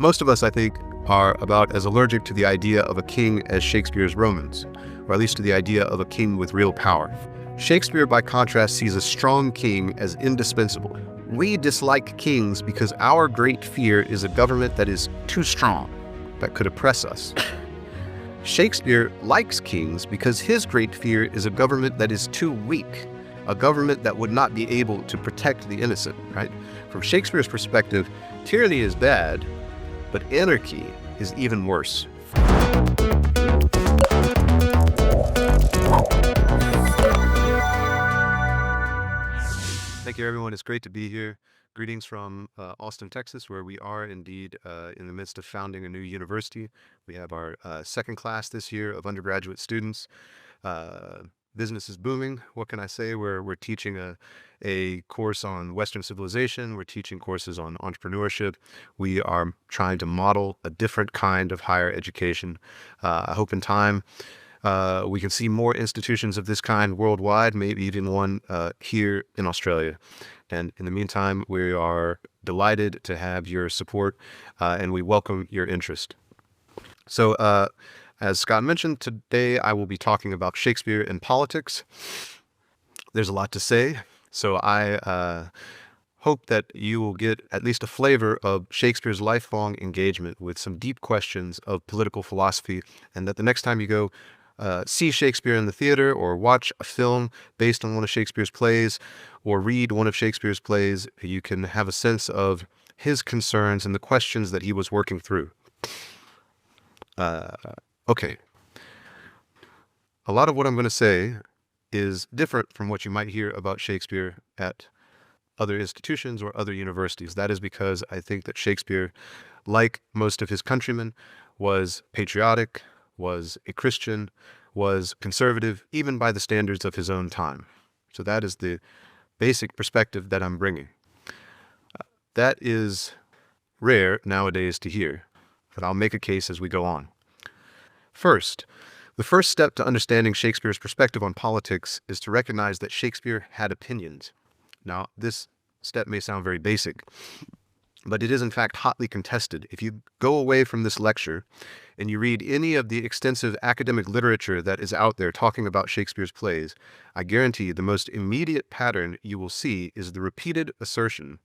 Most of us, I think, are about as allergic to the idea of a king as Shakespeare's Romans, or at least to the idea of a king with real power. Shakespeare, by contrast, sees a strong king as indispensable. We dislike kings because our great fear is a government that is too strong, that could oppress us. Shakespeare likes kings because his great fear is a government that is too weak, a government that would not be able to protect the innocent, right? From Shakespeare's perspective, tyranny is bad, but anarchy is even worse. Thank you, everyone. It's great to be here. Greetings from Austin, Texas, where we are indeed in the midst of founding a new university. We have our second class this year of undergraduate students. Business is booming. What can I say? We're teaching a course on Western civilization. We're teaching courses on entrepreneurship. We are trying to model a different kind of higher education. I hope in time we can see more institutions of this kind worldwide, maybe even one here in Australia. And in the meantime, we are delighted to have your support and we welcome your interest. So, as Scott mentioned, today I will be talking about Shakespeare and politics. There's a lot to say, so I hope that you will get at least a flavor of Shakespeare's lifelong engagement with some deep questions of political philosophy, and that the next time you go see Shakespeare in the theater or watch a film based on one of Shakespeare's plays or read one of Shakespeare's plays, you can have a sense of his concerns and the questions that he was working through. Okay. A lot of what I'm going to say is different from what you might hear about Shakespeare at other institutions or other universities. That is because I think that Shakespeare, like most of his countrymen, was patriotic, was a Christian, was conservative, even by the standards of his own time. So that is the basic perspective that I'm bringing. That is rare nowadays to hear, but I'll make a case as we go on. First, the first step to understanding Shakespeare's perspective on politics is to recognize that Shakespeare had opinions. Now, this step may sound very basic, but it is in fact hotly contested. If you go away from this lecture and you read any of the extensive academic literature that is out there talking about Shakespeare's plays, I guarantee the most immediate pattern you will see is the repeated assertion,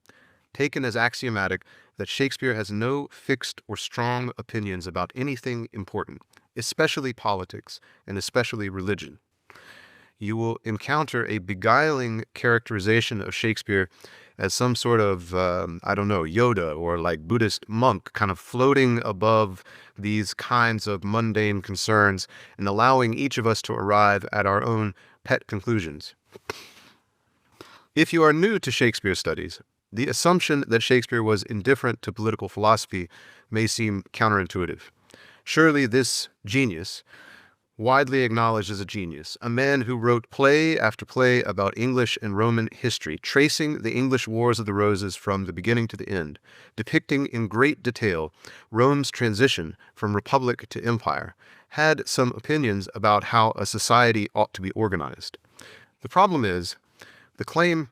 taken as axiomatic, that Shakespeare has no fixed or strong opinions about anything important, especially politics and especially religion. You will encounter a beguiling characterization of Shakespeare as some sort of, Yoda or like Buddhist monk kind of floating above these kinds of mundane concerns and allowing each of us to arrive at our own pet conclusions. If you are new to Shakespeare studies, the assumption that Shakespeare was indifferent to political philosophy may seem counterintuitive. Surely this genius, widely acknowledged as a genius, a man who wrote play after play about English and Roman history, tracing the English Wars of the Roses from the beginning to the end, depicting in great detail Rome's transition from republic to empire, had some opinions about how a society ought to be organized. The problem is, the claim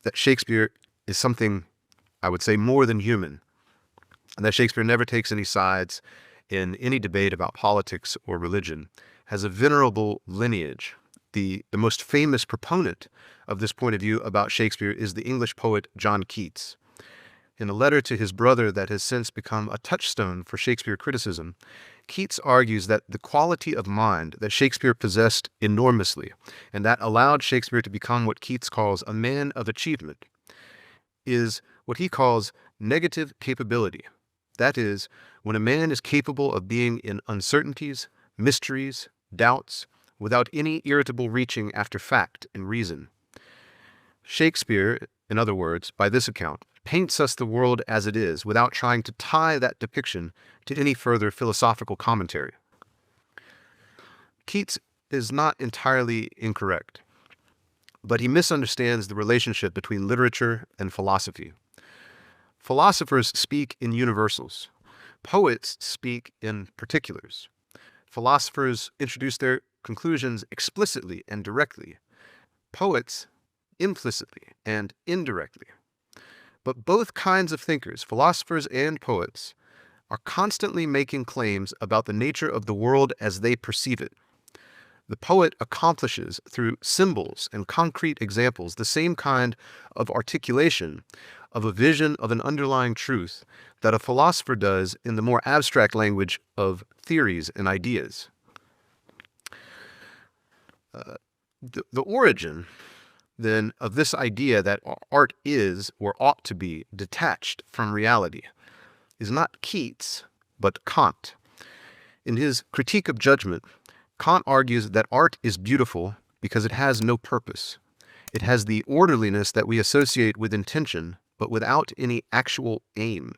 that Shakespeare is something, I would say, more than human, and that Shakespeare never takes any sides in any debate about politics or religion, has a venerable lineage. The most famous proponent of this point of view about Shakespeare is the English poet John Keats. In a letter to his brother that has since become a touchstone for Shakespeare criticism, Keats argues that the quality of mind that Shakespeare possessed enormously, and that allowed Shakespeare to become what Keats calls a man of achievement, is what he calls negative capability. That is, when a man is capable of being in uncertainties, mysteries, doubts, without any irritable reaching after fact and reason. Shakespeare, in other words, by this account, paints us the world as it is without trying to tie that depiction to any further philosophical commentary. Keats is not entirely incorrect, but he misunderstands the relationship between literature and philosophy. Philosophers speak in universals. Poets speak in particulars. Philosophers introduce their conclusions explicitly and directly. Poets implicitly and indirectly. But both kinds of thinkers, philosophers and poets, are constantly making claims about the nature of the world as they perceive it. The poet accomplishes through symbols and concrete examples the same kind of articulation of a vision of an underlying truth that a philosopher does in the more abstract language of theories and ideas. The origin, then, of this idea that art is or ought to be detached from reality is not Keats, but Kant. In his Critique of Judgment, Kant argues that art is beautiful because it has no purpose. It has the orderliness that we associate with intention, but without any actual aim.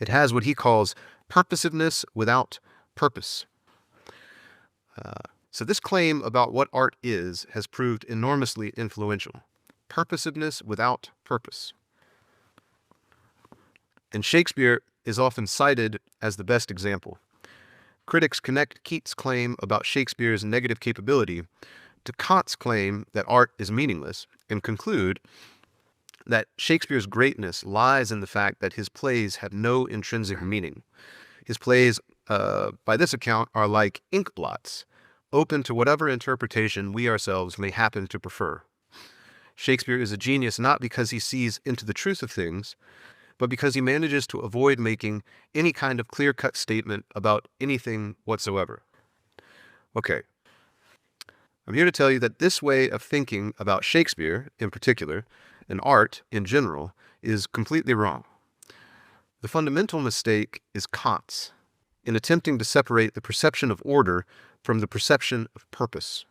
It has what he calls purposiveness without purpose. So this claim about what art is has proved enormously influential. Purposiveness without purpose. And Shakespeare is often cited as the best example. Critics connect Keats' claim about Shakespeare's negative capability to Kant's claim that art is meaningless and conclude that Shakespeare's greatness lies in the fact that his plays have no intrinsic meaning. His plays, by this account, are like ink blots, open to whatever interpretation we ourselves may happen to prefer. Shakespeare is a genius not because he sees into the truth of things, but because he manages to avoid making any kind of clear-cut statement about anything whatsoever. Okay, I'm here to tell you that this way of thinking about Shakespeare, in particular, and art in general, is completely wrong. The fundamental mistake is Kant's, in attempting to separate the perception of order from the perception of purpose.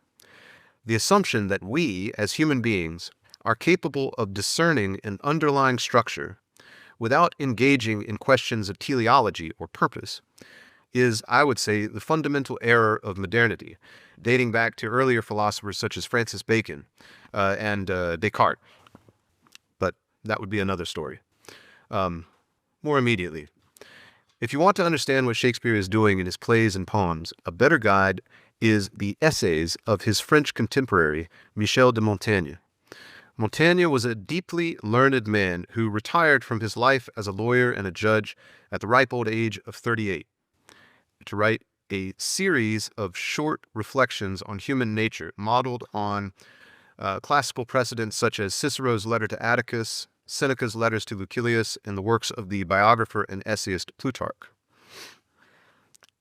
The assumption that we, as human beings, are capable of discerning an underlying structure without engaging in questions of teleology or purpose is, I would say, the fundamental error of modernity, dating back to earlier philosophers such as Francis Bacon and Descartes. But that would be another story. More immediately, if you want to understand what Shakespeare is doing in his plays and poems, a better guide is the essays of his French contemporary, Michel de Montaigne. Montaigne was a deeply learned man who retired from his life as a lawyer and a judge at the ripe old age of 38 to write a series of short reflections on human nature modeled on classical precedents such as Cicero's letter to Atticus, Seneca's letters to Lucilius, and the works of the biographer and essayist Plutarch.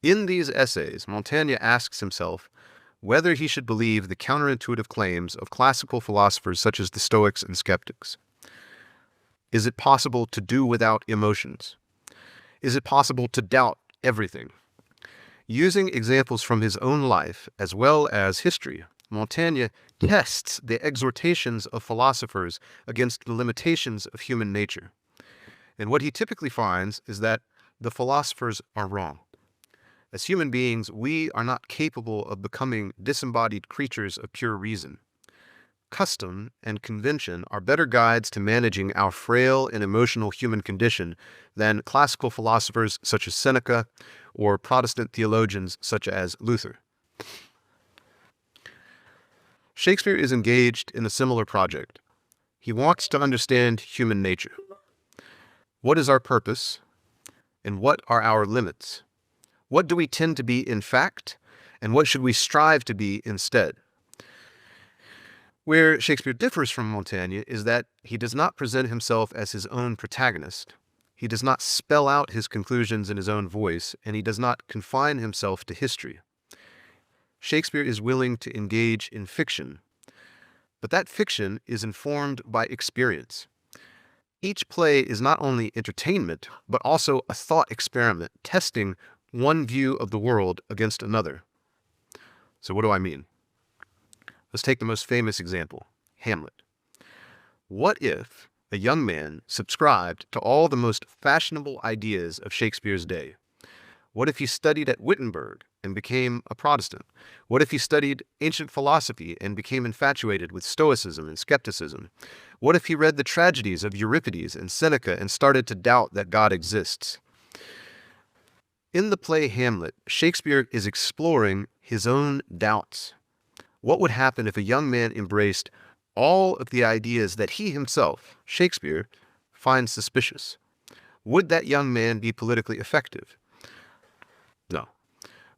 In these essays, Montaigne asks himself whether he should believe the counterintuitive claims of classical philosophers such as the Stoics and skeptics. Is it possible to do without emotions? Is it possible to doubt everything? Using examples from his own life as well as history, Montaigne tests the exhortations of philosophers against the limitations of human nature. And what he typically finds is that the philosophers are wrong. As human beings, we are not capable of becoming disembodied creatures of pure reason. Custom and convention are better guides to managing our frail and emotional human condition than classical philosophers such as Seneca or Protestant theologians such as Luther. Shakespeare is engaged in a similar project. He wants to understand human nature. What is our purpose, and what are our limits? What do we tend to be in fact, and what should we strive to be instead? Where Shakespeare differs from Montaigne is that he does not present himself as his own protagonist. He does not spell out his conclusions in his own voice, and he does not confine himself to history. Shakespeare is willing to engage in fiction, but that fiction is informed by experience. Each play is not only entertainment, but also a thought experiment, testing one view of the world against another. So what do I mean? Let's take the most famous example, Hamlet. What if a young man subscribed to all the most fashionable ideas of Shakespeare's day? What if he studied at Wittenberg and became a Protestant? What if he studied ancient philosophy and became infatuated with Stoicism and skepticism? What if he read the tragedies of Euripides and Seneca and started to doubt that God exists? In the play Hamlet, Shakespeare is exploring his own doubts. What would happen if a young man embraced all of the ideas that he himself, Shakespeare, finds suspicious? Would that young man be politically effective?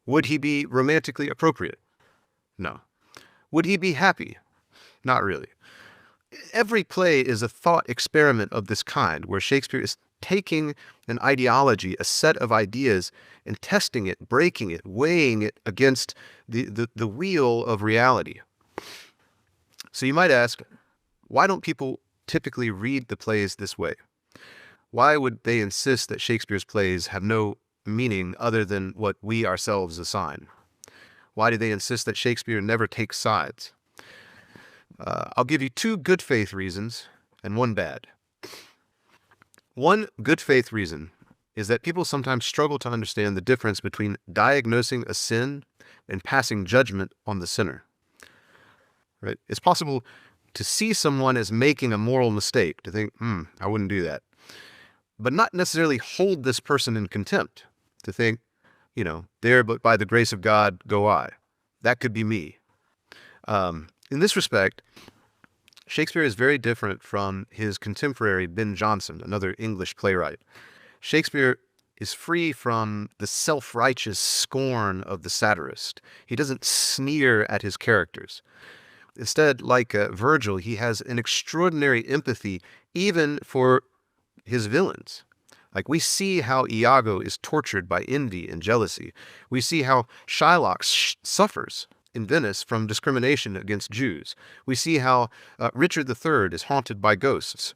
Would he be romantically appropriate? No. Would he be happy? Not really. Every play is a thought experiment of this kind, where Shakespeare is taking an ideology, a set of ideas, and testing it, breaking it, weighing it against the wheel of reality. So you might ask, why don't people typically read the plays this way? Why would they insist that Shakespeare's plays have no meaning other than what we ourselves assign? Why do they insist that Shakespeare never takes sides? I'll give you two good faith reasons and one bad. One good faith reason is that people sometimes struggle to understand the difference between diagnosing a sin and passing judgment on the sinner. Right? It's possible to see someone as making a moral mistake, to think, I wouldn't do that, but not necessarily hold this person in contempt, to think, there but by the grace of God go I. That could be me. In this respect, Shakespeare is very different from his contemporary Ben Jonson, another English playwright. Shakespeare is free from the self-righteous scorn of the satirist. He doesn't sneer at his characters. Instead, like Virgil, he has an extraordinary empathy even for his villains. Like, we see how Iago is tortured by envy and jealousy. We see how Shylock suffers in Venice from discrimination against Jews. We see how Richard III is haunted by ghosts.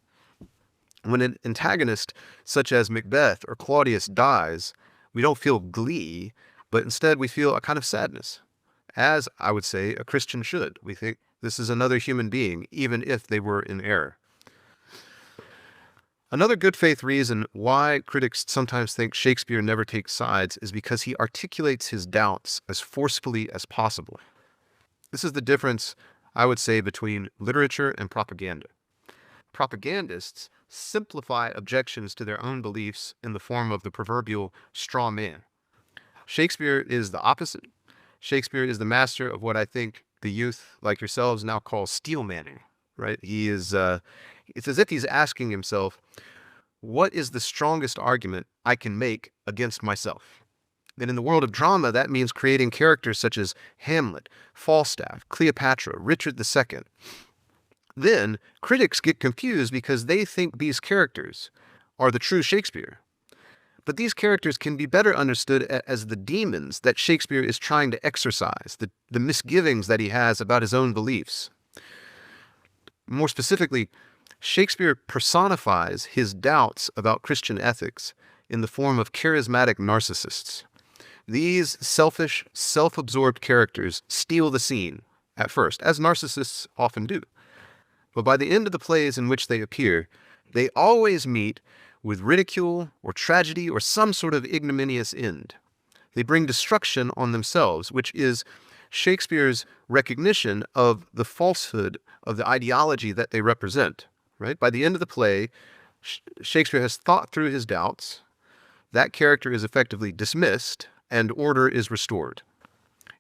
When an antagonist such as Macbeth or Claudius dies, we don't feel glee, but instead we feel a kind of sadness, as I would say a Christian should. We think this is another human being, even if they were in error. Another good faith reason why critics sometimes think Shakespeare never takes sides is because he articulates his doubts as forcefully as possible. This is the difference, I would say, between literature and propaganda. Propagandists simplify objections to their own beliefs in the form of the proverbial straw man. Shakespeare is the opposite. Shakespeare is the master of what I think the youth like yourselves now call steel manning, right? He is, it's as if he's asking himself, what is the strongest argument I can make against myself? And in the world of drama, that means creating characters such as Hamlet, Falstaff, Cleopatra, Richard II. Then critics get confused because they think these characters are the true Shakespeare. But these characters can be better understood as the demons that Shakespeare is trying to exorcise, the misgivings that he has about his own beliefs. More specifically, Shakespeare personifies his doubts about Christian ethics in the form of charismatic narcissists. These selfish, self-absorbed characters steal the scene at first, as narcissists often do. But by the end of the plays in which they appear, they always meet with ridicule or tragedy or some sort of ignominious end. They bring destruction on themselves, which is Shakespeare's recognition of the falsehood of the ideology that they represent. Right? By the end of the play, Shakespeare has thought through his doubts. That character is effectively dismissed, and order is restored.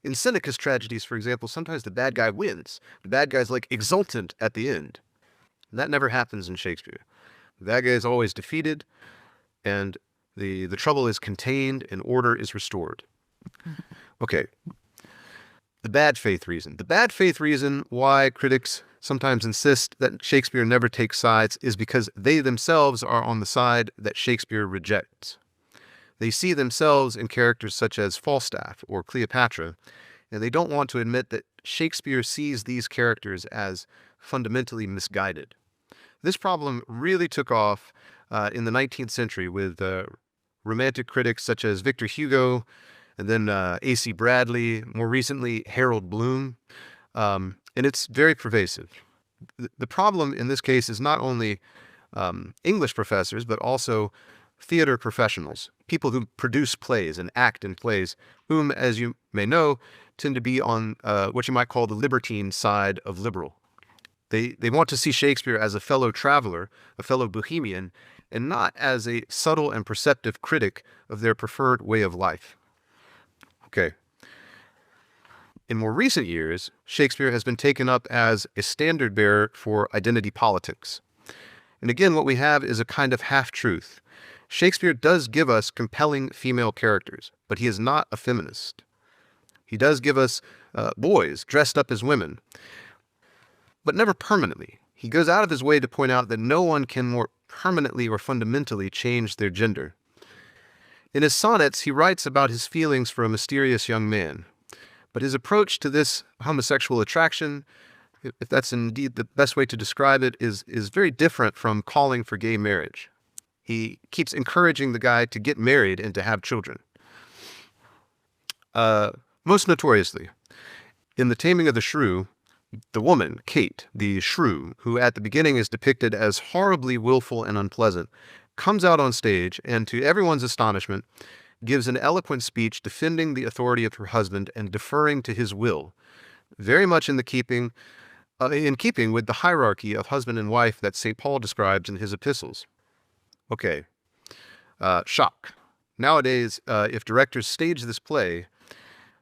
In Seneca's tragedies, for example, sometimes the bad guy wins. The bad guy's like exultant at the end. That never happens in Shakespeare. The bad guy is always defeated, and the trouble is contained, and order is restored. Okay. The bad faith reason. The bad faith reason why critics sometimes insist that Shakespeare never takes sides is because they themselves are on the side that Shakespeare rejects. They see themselves in characters such as Falstaff or Cleopatra, and they don't want to admit that Shakespeare sees these characters as fundamentally misguided. This problem really took off in the 19th century with romantic critics such as Victor Hugo, and then A.C. Bradley, more recently Harold Bloom, and it's very pervasive. The problem in this case is not only English professors, but also theater professionals, people who produce plays and act in plays, whom, as you may know, tend to be on what you might call the libertine side of liberal. They want to see Shakespeare as a fellow traveler, a fellow bohemian, and not as a subtle and perceptive critic of their preferred way of life. Okay. In more recent years, Shakespeare has been taken up as a standard bearer for identity politics. And again, what we have is a kind of half-truth. Shakespeare does give us compelling female characters, but he is not a feminist. He does give us boys dressed up as women, but never permanently. He goes out of his way to point out that no one can more permanently or fundamentally change their gender. In his sonnets, he writes about his feelings for a mysterious young man, but his approach to this homosexual attraction, if that's indeed the best way to describe it, is very different from calling for gay marriage. He keeps encouraging the guy to get married and to have children. Most notoriously, in The Taming of the Shrew, the woman, Kate, the shrew, who at the beginning is depicted as horribly willful and unpleasant, comes out on stage and, to everyone's astonishment, gives an eloquent speech defending the authority of her husband and deferring to his will, very much in keeping with the hierarchy of husband and wife that St. Paul describes in his epistles. Okay, shock. Nowadays, if directors stage this play,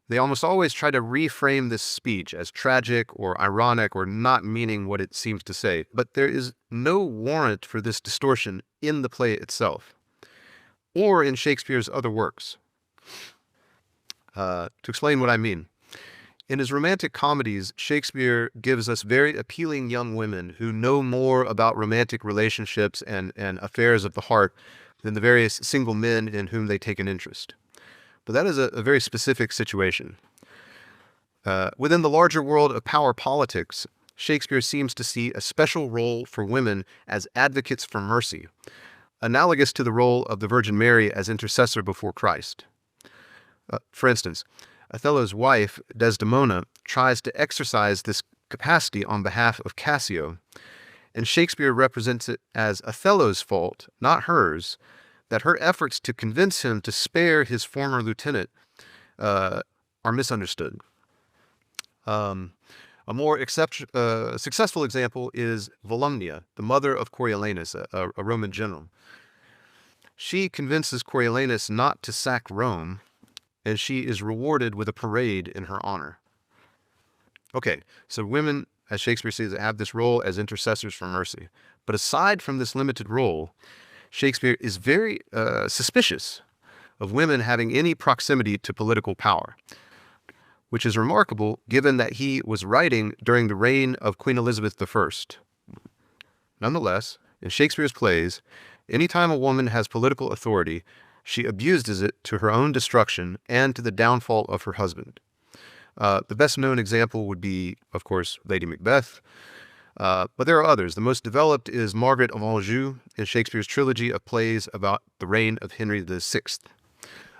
they almost always try to reframe this speech as tragic or ironic or not meaning what it seems to say. But there is no warrant for this distortion in the play itself or in Shakespeare's other works. To explain what I mean, in his romantic comedies, Shakespeare gives us very appealing young women who know more about romantic relationships and affairs of the heart than the various single men in whom they take an interest. But that is a very specific situation. Within the larger world of power politics, Shakespeare seems to see a special role for women as advocates for mercy, analogous to the role of the Virgin Mary as intercessor before Christ. For instance, Othello's wife, Desdemona, tries to exercise this capacity on behalf of Cassio, and Shakespeare represents it as Othello's fault, not hers, that her efforts to convince him to spare his former lieutenant are misunderstood. A more successful example is Volumnia, the mother of Coriolanus, a Roman general. She convinces Coriolanus not to sack Rome, and she is rewarded with a parade in her honor. Okay, so women, as Shakespeare says, have this role as intercessors for mercy. But aside from this limited role, Shakespeare is very suspicious of women having any proximity to political power, which is remarkable given that he was writing during the reign of Queen Elizabeth I. Nonetheless, in Shakespeare's plays, anytime a woman has political authority, she abuses it to her own destruction and to the downfall of her husband. The best-known example would be, of course, Lady Macbeth, but there are others. The most developed is Margaret of Anjou in Shakespeare's trilogy of plays about the reign of Henry VI.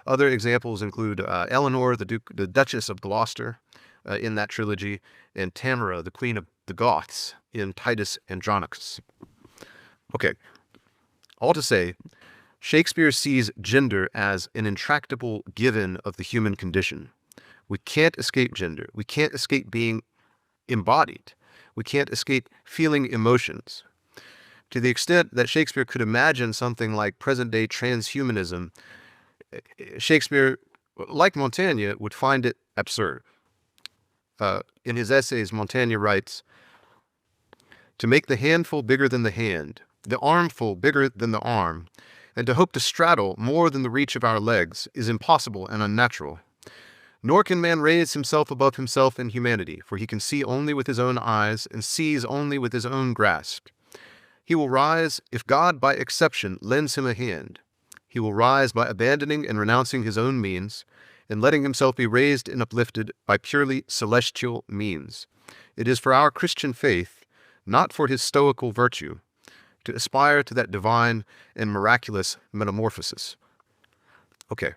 Other examples include Eleanor, the Duchess of Gloucester, in that trilogy, and Tamara, the Queen of the Goths, in Titus Andronicus. Okay, all to say, Shakespeare sees gender as an intractable given of the human condition. We can't escape gender. We can't escape being embodied. We can't escape feeling emotions. To the extent that Shakespeare could imagine something like present-day transhumanism, Shakespeare, like Montaigne, would find it absurd. In his essays, Montaigne writes, "To make the handful bigger than the hand, the armful bigger than the arm, and to hope to straddle more than the reach of our legs is impossible and unnatural. Nor can man raise himself above himself in humanity, for he can see only with his own eyes and sees only with his own grasp. He will rise if God by exception lends him a hand. He will rise by abandoning and renouncing his own means, and letting himself be raised and uplifted by purely celestial means. It is for our Christian faith, not for his stoical virtue, to aspire to that divine and miraculous metamorphosis." Okay.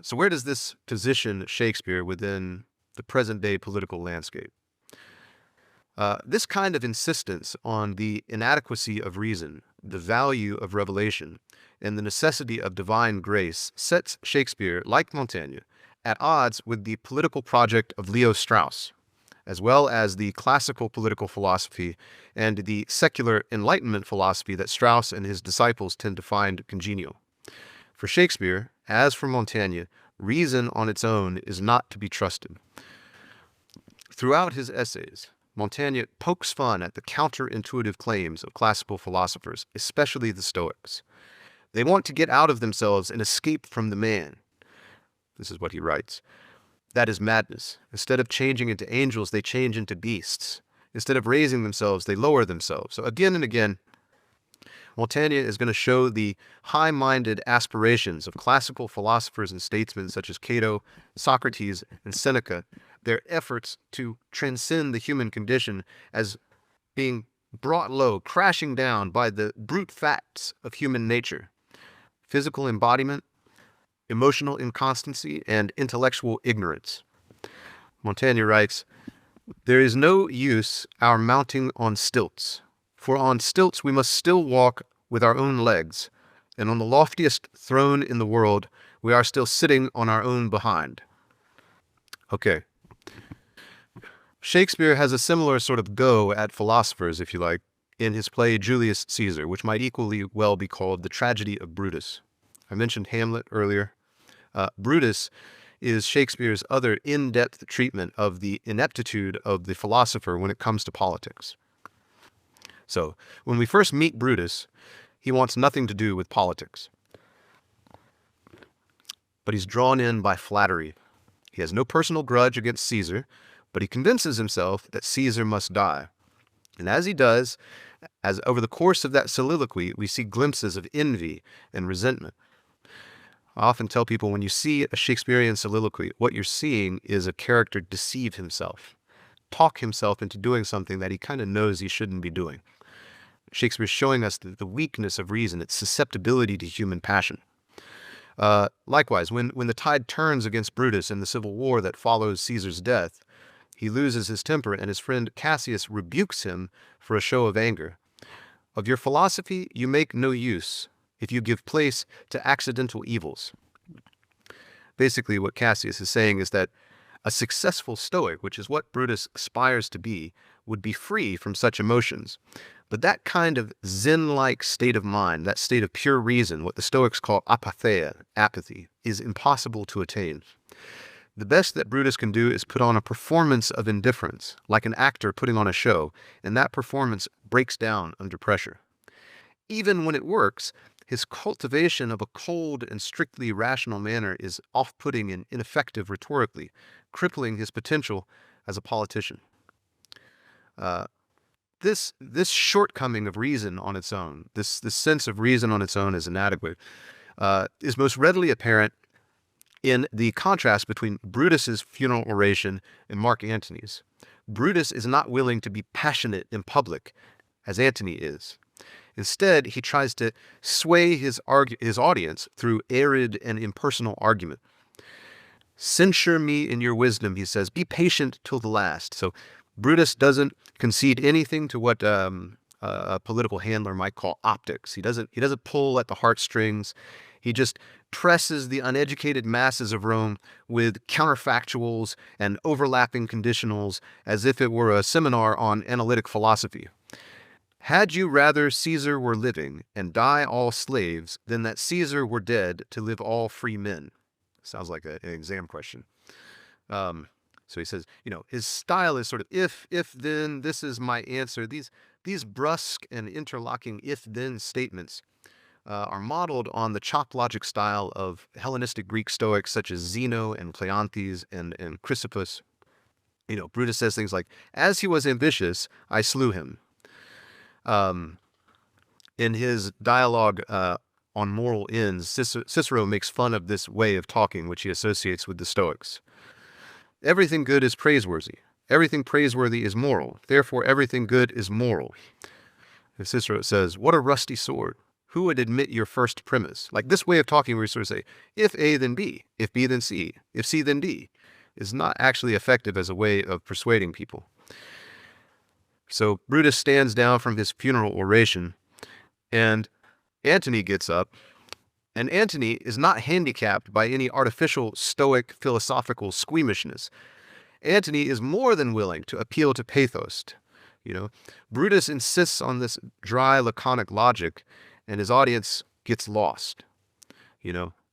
So where does this position Shakespeare within the present-day political landscape? This kind of insistence on the inadequacy of reason, the value of revelation, and the necessity of divine grace sets Shakespeare, like Montaigne, at odds with the political project of Leo Strauss, as well as the classical political philosophy and the secular Enlightenment philosophy that Strauss and his disciples tend to find congenial. For Shakespeare, as for Montaigne, reason on its own is not to be trusted. Throughout his essays, Montaigne pokes fun at the counterintuitive claims of classical philosophers, especially the Stoics. They want to get out of themselves and escape from the man. This is what he writes. That is madness. Instead of changing into angels, they change into beasts. Instead of raising themselves, they lower themselves. So again and again, Montaigne is going to show the high-minded aspirations of classical philosophers and statesmen such as Cato, Socrates, and Seneca, their efforts to transcend the human condition as being brought low, crashing down by the brute facts of human nature: physical embodiment, emotional inconstancy, and intellectual ignorance. Montaigne writes, "There is no use our mounting on stilts, for on stilts we must still walk with our own legs, and on the loftiest throne in the world we are still sitting on our own behind." Okay. Shakespeare has a similar sort of go at philosophers, if you like, in his play Julius Caesar, which might equally well be called the tragedy of Brutus. I mentioned Hamlet earlier. Brutus is Shakespeare's other in-depth treatment of the ineptitude of the philosopher when it comes to politics. So, when we first meet Brutus, he wants nothing to do with politics. But he's drawn in by flattery. He has no personal grudge against Caesar, but he convinces himself that Caesar must die. And as he does, as over the course of that soliloquy, we see glimpses of envy and resentment. I often tell people, when you see a Shakespearean soliloquy, what you're seeing is a character deceive himself, talk himself into doing something that he kind of knows he shouldn't be doing. Shakespeare's showing us the weakness of reason, its susceptibility to human passion. Likewise, when the tide turns against Brutus in the civil war that follows Caesar's death, he loses his temper, and his friend Cassius rebukes him for a show of anger. "Of your philosophy you make no use, if you give place to accidental evils." Basically, what Cassius is saying is that a successful Stoic, which is what Brutus aspires to be, would be free from such emotions. But that kind of Zen-like state of mind, that state of pure reason, what the Stoics call apatheia, apathy, is impossible to attain. The best that Brutus can do is put on a performance of indifference, like an actor putting on a show, and that performance breaks down under pressure. Even when it works, his cultivation of a cold and strictly rational manner is off-putting and ineffective rhetorically, crippling his potential as a politician. This shortcoming of reason on its own, this sense of reason on its own is inadequate, is most readily apparent in the contrast between Brutus's funeral oration and Mark Antony's. Brutus is not willing to be passionate in public, as Antony is. Instead, he tries to sway his audience through arid and impersonal argument. "Censure me in your wisdom," he says. "Be patient till the last." So Brutus doesn't concede anything to what a political handler might call optics. He doesn't pull at the heartstrings. He just presses the uneducated masses of Rome with counterfactuals and overlapping conditionals as if it were a seminar on analytic philosophy. "Had you rather Caesar were living and die all slaves than that Caesar were dead to live all free men?" Sounds like an exam question. So he says, his style is sort of if, then, this is my answer. These brusque and interlocking if-then statements are modeled on the chop logic style of Hellenistic Greek Stoics such as Zeno and Cleanthes and Chrysippus. Brutus says things like, "As he was ambitious, I slew him." In his dialogue on moral ends, Cicero makes fun of this way of talking, which he associates with the Stoics. "Everything good is praiseworthy. Everything praiseworthy is moral. Therefore, everything good is moral." Cicero says, "What a rusty sword. Who would admit your first premise?" Like this way of talking where you sort of say, if A, then B, if B, then C, if C, then D, is not actually effective as a way of persuading people. So Brutus stands down from his funeral oration, and Antony gets up, and Antony is not handicapped by any artificial Stoic philosophical squeamishness. Antony is more than willing to appeal to pathos. Brutus insists on this dry, laconic logic, and his audience gets lost.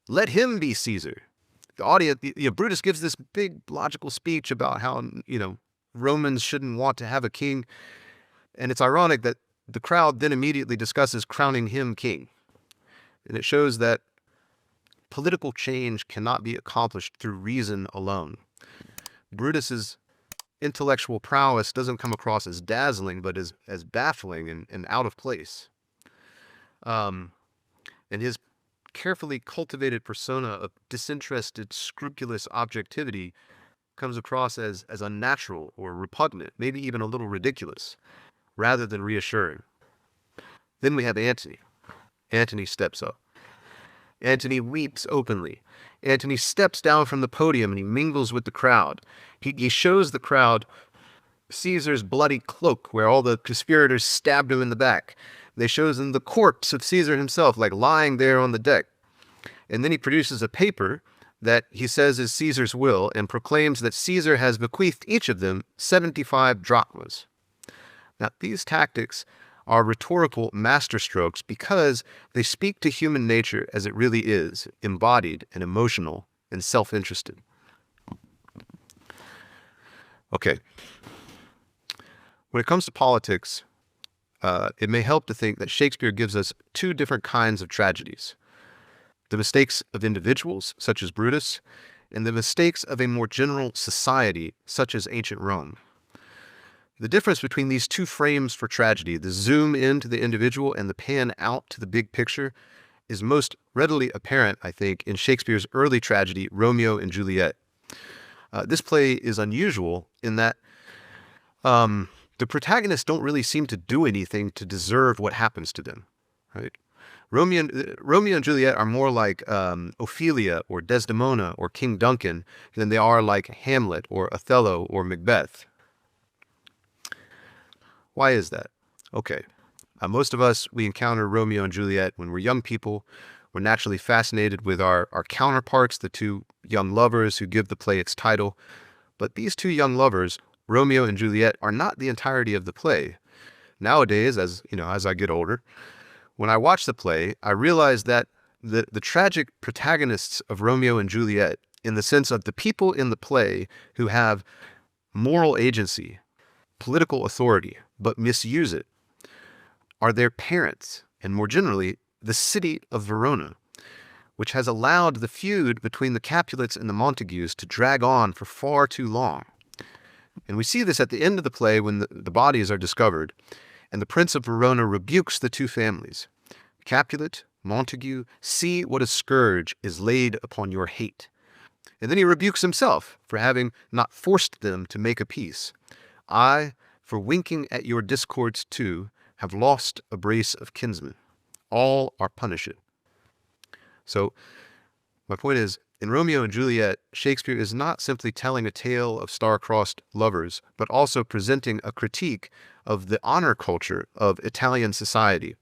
Let him be Caesar. The audience, Brutus gives this big logical speech about how, Romans shouldn't want to have a king. And it's ironic that the crowd then immediately discusses crowning him king. And it shows that political change cannot be accomplished through reason alone. Brutus's intellectual prowess doesn't come across as dazzling, but as baffling and out of place. And his carefully cultivated persona of disinterested, scrupulous objectivity comes across as unnatural or repugnant, maybe even a little ridiculous, rather than reassuring. Then we have Antony. Antony steps up. Antony weeps openly. Antony steps down from the podium and he mingles with the crowd. He shows the crowd Caesar's bloody cloak where all the conspirators stabbed him in the back. They shows them the corpse of Caesar himself, like lying there on the deck. And then he produces a paper that he says is Caesar's will and proclaims that Caesar has bequeathed each of them 75 drachmas. Now, these tactics are rhetorical masterstrokes because they speak to human nature as it really is, embodied and emotional and self-interested. Okay. When it comes to politics, it may help to think that Shakespeare gives us two different kinds of tragedies. The mistakes of individuals, such as Brutus, and the mistakes of a more general society, such as ancient Rome. The difference between these two frames for tragedy, the zoom in to the individual and the pan out to the big picture, is most readily apparent, I think, in Shakespeare's early tragedy, Romeo and Juliet. This play is unusual in that the protagonists don't really seem to do anything to deserve what happens to them, right? Romeo and Juliet are more like Ophelia or Desdemona or King Duncan than they are like Hamlet or Othello or Macbeth. Why is that? Okay. Most of us, we encounter Romeo and Juliet when we're young people. We're naturally fascinated with our counterparts, the two young lovers who give the play its title. But these two young lovers, Romeo and Juliet, are not the entirety of the play. Nowadays, as I get older, when I watch the play, I realize that the tragic protagonists of Romeo and Juliet, in the sense of the people in the play who have moral agency, political authority, but misuse it, are their parents, and more generally, the city of Verona, which has allowed the feud between the Capulets and the Montagues to drag on for far too long. And we see this at the end of the play when the bodies are discovered, and the Prince of Verona rebukes the two families. Capulet, Montague, see what a scourge is laid upon your hate. And then he rebukes himself for having not forced them to make a peace. I, for winking at your discords too, have lost a brace of kinsmen. All are punished. So, my point is, in Romeo and Juliet, Shakespeare is not simply telling a tale of star-crossed lovers, but also presenting a critique of the honor culture of Italian society.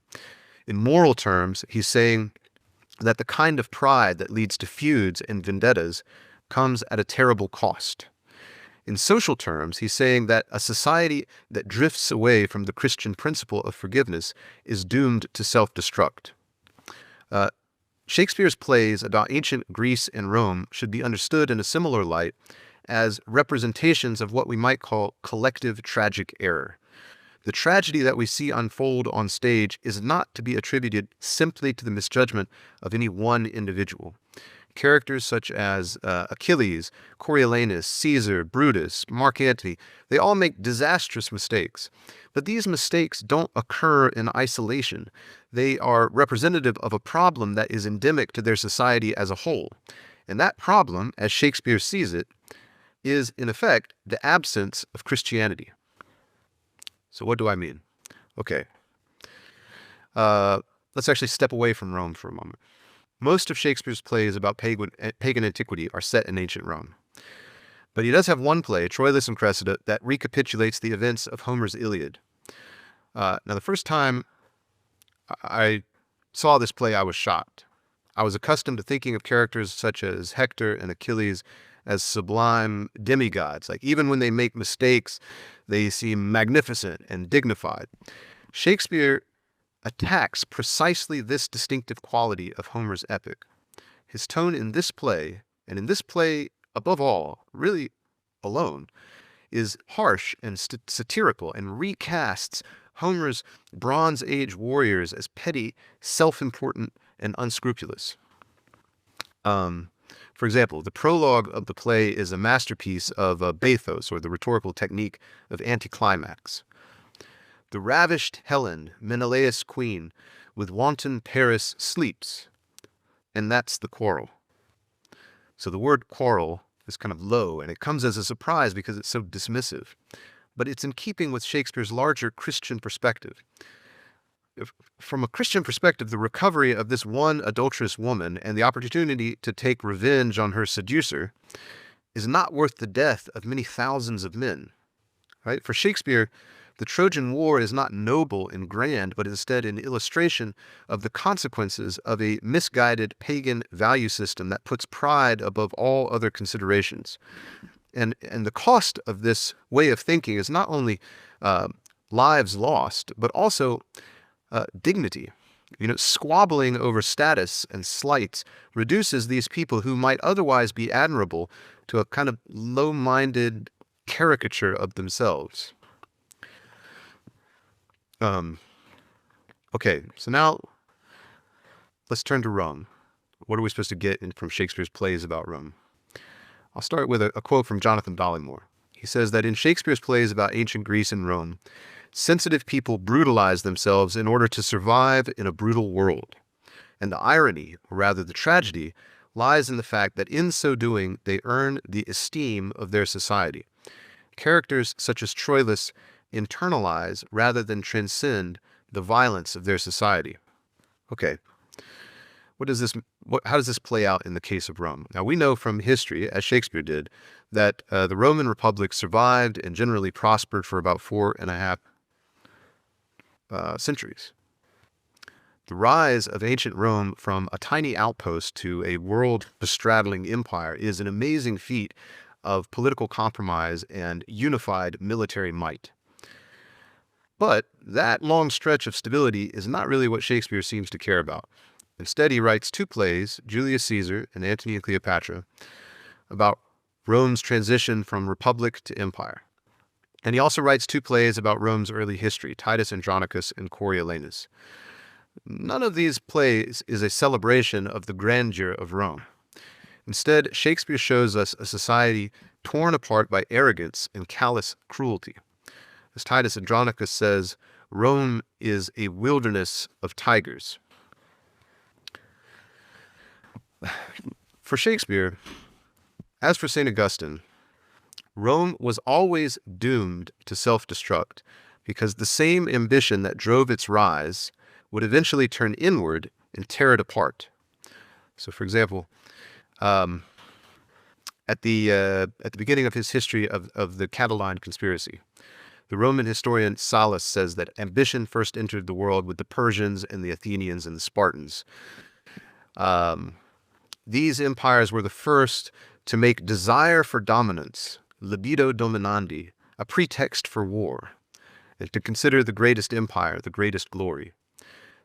In moral terms, he's saying that the kind of pride that leads to feuds and vendettas comes at a terrible cost. In social terms, he's saying that a society that drifts away from the Christian principle of forgiveness is doomed to self-destruct. Shakespeare's plays about ancient Greece and Rome should be understood in a similar light as representations of what we might call collective tragic error. The tragedy that we see unfold on stage is not to be attributed simply to the misjudgment of any one individual. Characters such as Achilles, Coriolanus, Caesar, Brutus, Mark Antony, they all make disastrous mistakes. But these mistakes don't occur in isolation. They are representative of a problem that is endemic to their society as a whole. And that problem, as Shakespeare sees it, is, in effect, the absence of Christianity. So what do I mean? Okay. Let's actually step away from Rome for a moment. Most of Shakespeare's plays about pagan antiquity are set in ancient Rome. But he does have one play, Troilus and Cressida, that recapitulates the events of Homer's Iliad. Now, the first time I saw this play, I was shocked. I was accustomed to thinking of characters such as Hector and Achilles as sublime demigods. Like, even when they make mistakes, they seem magnificent and dignified. Shakespeare attacks precisely this distinctive quality of Homer's epic. His tone in this play, and in this play above all, really alone, is harsh and satirical and recasts Homer's Bronze Age warriors as petty, self-important, and unscrupulous. For example, the prologue of the play is a masterpiece of bathos, or the rhetorical technique of anticlimax. The ravished Helen, Menelaus' queen, with wanton Paris sleeps, and that's the quarrel. So the word quarrel is kind of low, and it comes as a surprise because it's so dismissive. But it's in keeping with Shakespeare's larger Christian perspective. From a Christian perspective, the recovery of this one adulterous woman and the opportunity to take revenge on her seducer is not worth the death of many thousands of men. Right? For Shakespeare, the Trojan War is not noble and grand, but instead an illustration of the consequences of a misguided pagan value system that puts pride above all other considerations. And the cost of this way of thinking is not only lives lost, but also dignity. Squabbling over status and slights reduces these people who might otherwise be admirable to a kind of low-minded caricature of themselves. Okay, so now let's turn to Rome. What are we supposed to get from Shakespeare's plays about Rome? I'll start with a quote from Jonathan Dollymore. He says that in Shakespeare's plays about ancient Greece and Rome, sensitive people brutalize themselves in order to survive in a brutal world. And the irony, or rather the tragedy, lies in the fact that in so doing, they earn the esteem of their society. Characters such as Troilus internalize rather than transcend the violence of their society. Okay, how does this play out in the case of Rome? Now, we know from history, as Shakespeare did, that the Roman Republic survived and generally prospered for about 4.5 centuries. The rise of ancient Rome from a tiny outpost to a world-bestraddling empire is an amazing feat of political compromise and unified military might. But that long stretch of stability is not really what Shakespeare seems to care about. Instead, he writes 2 plays, Julius Caesar and Antony and Cleopatra, about Rome's transition from republic to empire. And he also writes 2 plays about Rome's early history, Titus Andronicus and Coriolanus. None of these plays is a celebration of the grandeur of Rome. Instead, Shakespeare shows us a society torn apart by arrogance and callous cruelty. As Titus Andronicus says, Rome is a wilderness of tigers. For Shakespeare, as for St. Augustine, Rome was always doomed to self-destruct because the same ambition that drove its rise would eventually turn inward and tear it apart. So, for example, at the beginning of his history of the Catiline conspiracy, the Roman historian Sallust says that ambition first entered the world with the Persians and the Athenians and the Spartans. These empires were the first to make desire for dominance, libido dominandi, a pretext for war, and to consider the greatest empire the greatest glory.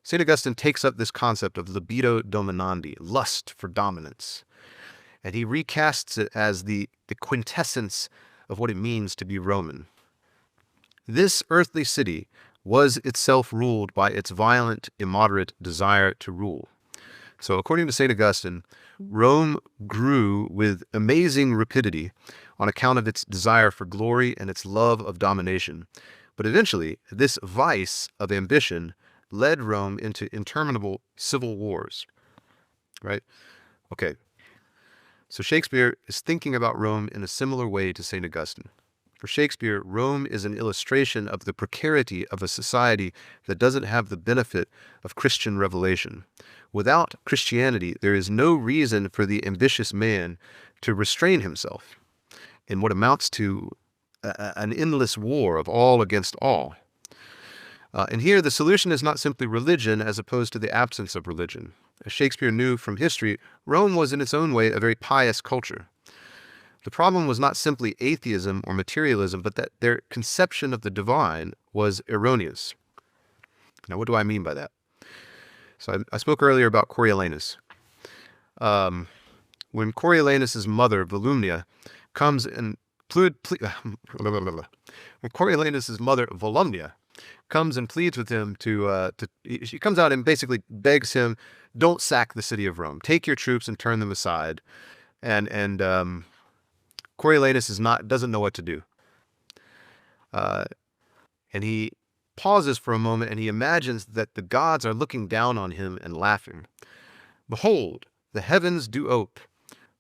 St. Augustine takes up this concept of libido dominandi, lust for dominance, and he recasts it as the quintessence of what it means to be Roman. This earthly city was itself ruled by its violent, immoderate desire to rule. So according to St. Augustine, Rome grew with amazing rapidity on account of its desire for glory and its love of domination. But eventually, this vice of ambition led Rome into interminable civil wars. Right? Okay. So Shakespeare is thinking about Rome in a similar way to St. Augustine. For Shakespeare, Rome is an illustration of the precarity of a society that doesn't have the benefit of Christian revelation. Without Christianity, there is no reason for the ambitious man to restrain himself in what amounts to an endless war of all against all. And here, the solution is not simply religion as opposed to the absence of religion. As Shakespeare knew from history, Rome was in its own way a very pious culture. The problem was not simply atheism or materialism, but that their conception of the divine was erroneous. Now, what do I mean by that? So I spoke earlier about Coriolanus. When Coriolanus' mother, Volumnia, comes and when Coriolanus' mother, Volumnia, comes and pleads with him she comes out and basically begs him, don't sack the city of Rome. Take your troops and turn them aside. And Coriolanus doesn't know what to do. And he pauses for a moment and he imagines that the gods are looking down on him and laughing. Behold, the heavens do ope.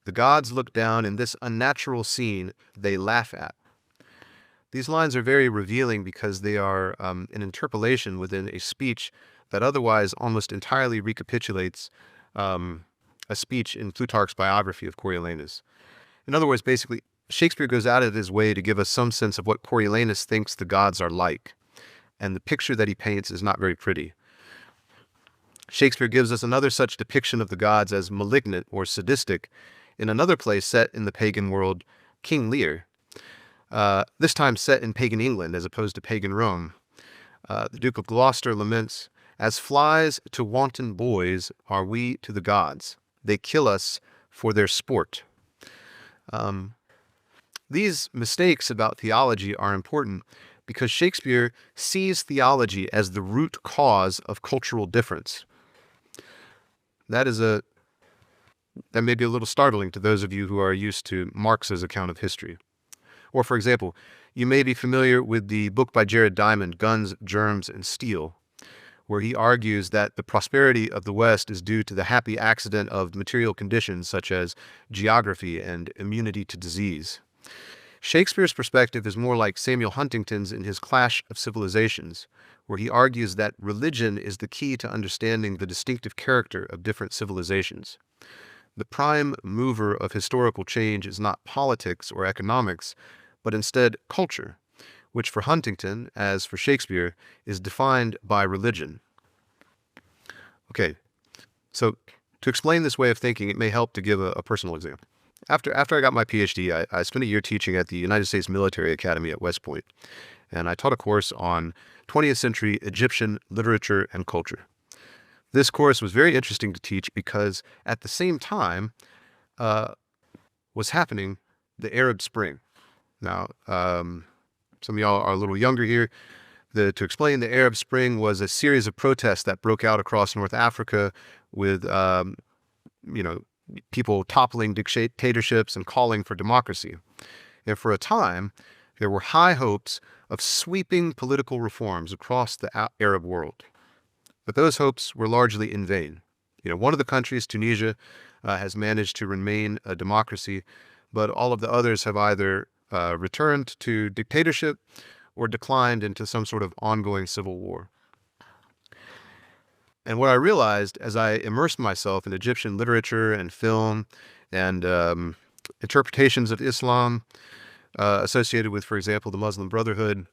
The gods look down in this unnatural scene they laugh at. These lines are very revealing because they are an interpolation within a speech that otherwise almost entirely recapitulates a speech in Plutarch's biography of Coriolanus. In other words, basically, Shakespeare goes out of his way to give us some sense of what Coriolanus thinks the gods are like, and the picture that he paints is not very pretty. Shakespeare gives us another such depiction of the gods as malignant or sadistic in another play set in the pagan world, King Lear, this time set in pagan England as opposed to pagan Rome. The Duke of Gloucester laments, "As flies to wanton boys are we to the gods. They kill us for their sport." These mistakes about theology are important because Shakespeare sees theology as the root cause of cultural difference. That may be a little startling to those of you who are used to Marx's account of history. Or, for example, you may be familiar with the book by Jared Diamond, Guns, Germs, and Steel, where he argues that the prosperity of the West is due to the happy accident of material conditions such as geography and immunity to disease. Shakespeare's perspective is more like Samuel Huntington's in his Clash of Civilizations, where he argues that religion is the key to understanding the distinctive character of different civilizations. The prime mover of historical change is not politics or economics, but instead culture, which for Huntington, as for Shakespeare, is defined by religion. Okay, so to explain this way of thinking, it may help to give a personal example. After I got my PhD, I spent a year teaching at the United States Military Academy at West Point, and I taught a course on 20th century Egyptian literature and culture. This course was very interesting to teach because at the same time was happening the Arab Spring. Now, some of y'all are a little younger here. To explain, the Arab Spring was a series of protests that broke out across North Africa with, people toppling dictatorships and calling for democracy. And for a time, there were high hopes of sweeping political reforms across the Arab world. But those hopes were largely in vain. One of the countries, Tunisia, has managed to remain a democracy, but all of the others have either returned to dictatorship or declined into some sort of ongoing civil war. And what I realized as I immersed myself in Egyptian literature and film and interpretations of Islam associated with, for example, the Muslim Brotherhood,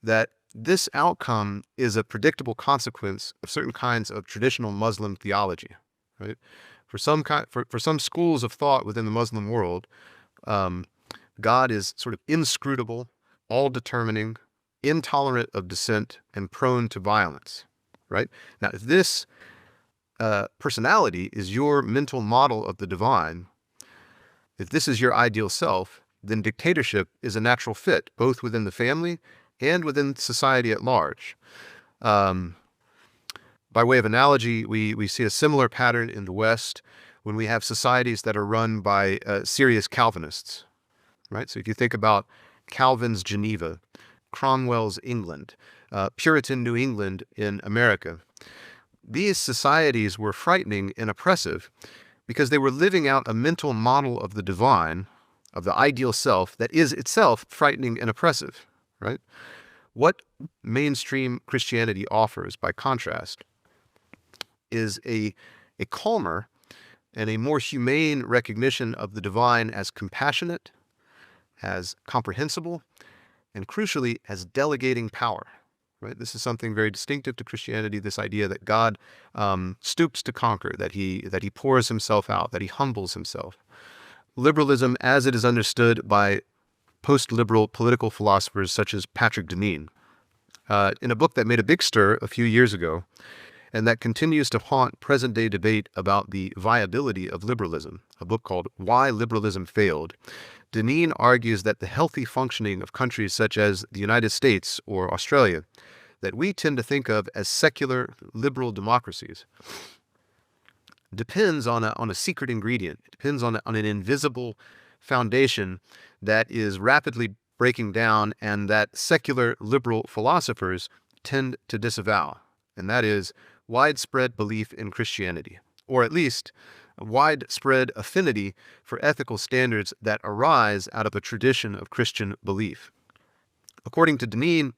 that this outcome is a predictable consequence of certain kinds of traditional Muslim theology, right? For some schools of thought within the Muslim world, God is sort of inscrutable, all-determining, intolerant of dissent, and prone to violence, right? Now, if this personality is your mental model of the divine, if this is your ideal self, then dictatorship is a natural fit, both within the family and within society at large. By way of analogy, we see a similar pattern in the West when we have societies that are run by serious Calvinists, right? So if you think about Calvin's Geneva, Cromwell's England, Puritan New England in America, these societies were frightening and oppressive because they were living out a mental model of the divine, of the ideal self, that is itself frightening and oppressive, right? What mainstream Christianity offers, by contrast, is a calmer and a more humane recognition of the divine as compassionate, as comprehensible, and crucially, as delegating power, right? This is something very distinctive to Christianity, this idea that God stoops to conquer, that he pours himself out, that he humbles himself. Liberalism, as it is understood by post-liberal political philosophers such as Patrick Deneen, in a book that made a big stir a few years ago, and that continues to haunt present-day debate about the viability of liberalism, a book called Why Liberalism Failed, Deneen argues that the healthy functioning of countries such as the United States or Australia that we tend to think of as secular liberal democracies depends on a secret ingredient. It depends on an invisible foundation that is rapidly breaking down and that secular liberal philosophers tend to disavow, and that is widespread belief in Christianity, or at least a widespread affinity for ethical standards that arise out of a tradition of Christian belief. According to Deneen,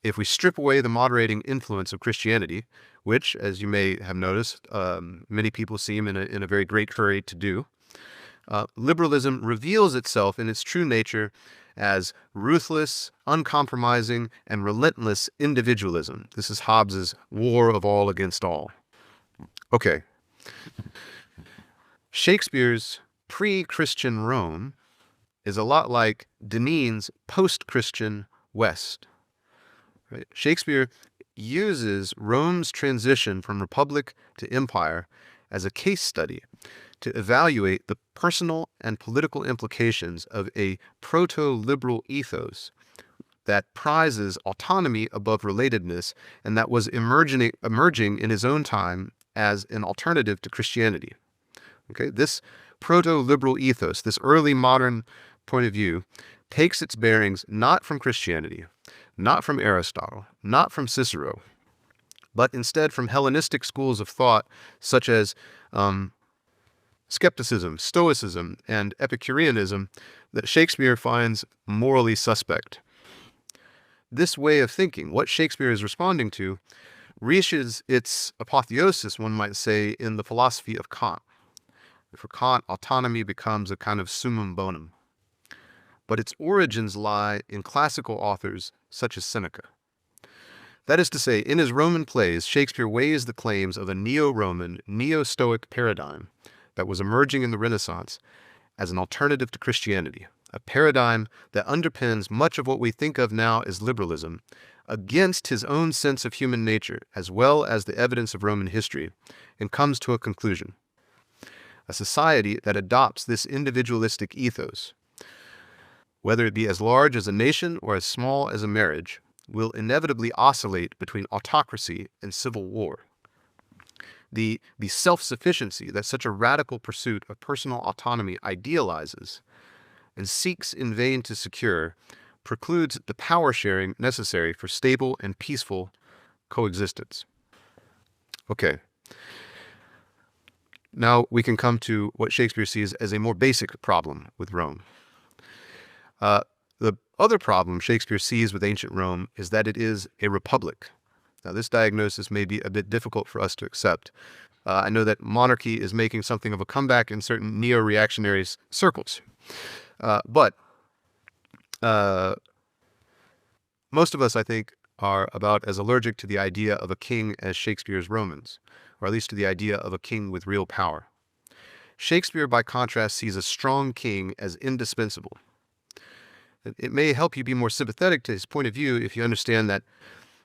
if we strip away the moderating influence of Christianity, which, as you may have noticed, many people seem in a very great hurry to do, liberalism reveals itself in its true nature as ruthless, uncompromising, and relentless individualism. This is Hobbes's war of all against all. Okay. Shakespeare's pre-Christian Rome is a lot like Deneen's post-Christian West. Right? Shakespeare uses Rome's transition from republic to empire as a case study to evaluate the personal and political implications of a proto-liberal ethos that prizes autonomy above relatedness and that was emerging in his own time as an alternative to Christianity. Okay, this proto-liberal ethos, this early modern point of view, takes its bearings not from Christianity, not from Aristotle, not from Cicero, but instead from Hellenistic schools of thought such as skepticism, Stoicism, and Epicureanism that Shakespeare finds morally suspect. This way of thinking, what Shakespeare is responding to, reaches its apotheosis, one might say, in the philosophy of Kant. For Kant, autonomy becomes a kind of summum bonum. But its origins lie in classical authors such as Seneca. That is to say, in his Roman plays, Shakespeare weighs the claims of a neo-Roman, neo-Stoic paradigm that was emerging in the Renaissance as an alternative to Christianity, a paradigm that underpins much of what we think of now as liberalism, against his own sense of human nature, as well as the evidence of Roman history, and comes to a conclusion. A society that adopts this individualistic ethos, whether it be as large as a nation or as small as a marriage, will inevitably oscillate between autocracy and civil war. The self-sufficiency that such a radical pursuit of personal autonomy idealizes and seeks in vain to secure precludes the power sharing necessary for stable and peaceful coexistence. Okay. Now we can come to what Shakespeare sees as a more basic problem with Rome. The other problem Shakespeare sees with ancient Rome is that it is a republic. Now, this diagnosis may be a bit difficult for us to accept. I know that monarchy is making something of a comeback in certain neo-reactionary circles. But most of us, I think, are about as allergic to the idea of a king as Shakespeare's Romans, or at least to the idea of a king with real power. Shakespeare, by contrast, sees a strong king as indispensable. It may help you be more sympathetic to his point of view if you understand that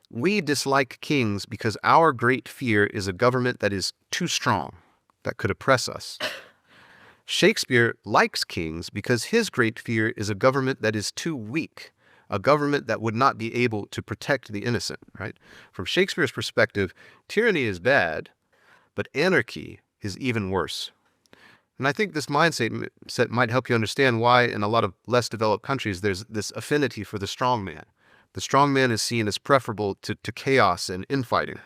we dislike kings because our great fear is a government that is too strong, that could oppress us. Shakespeare likes kings because his great fear is a government that is too weak, a government that would not be able to protect the innocent, right? From Shakespeare's perspective, tyranny is bad, but anarchy is even worse. And I think this mindset might help you understand why in a lot of less developed countries there's this affinity for the strong man. The strong man is seen as preferable to chaos and infighting.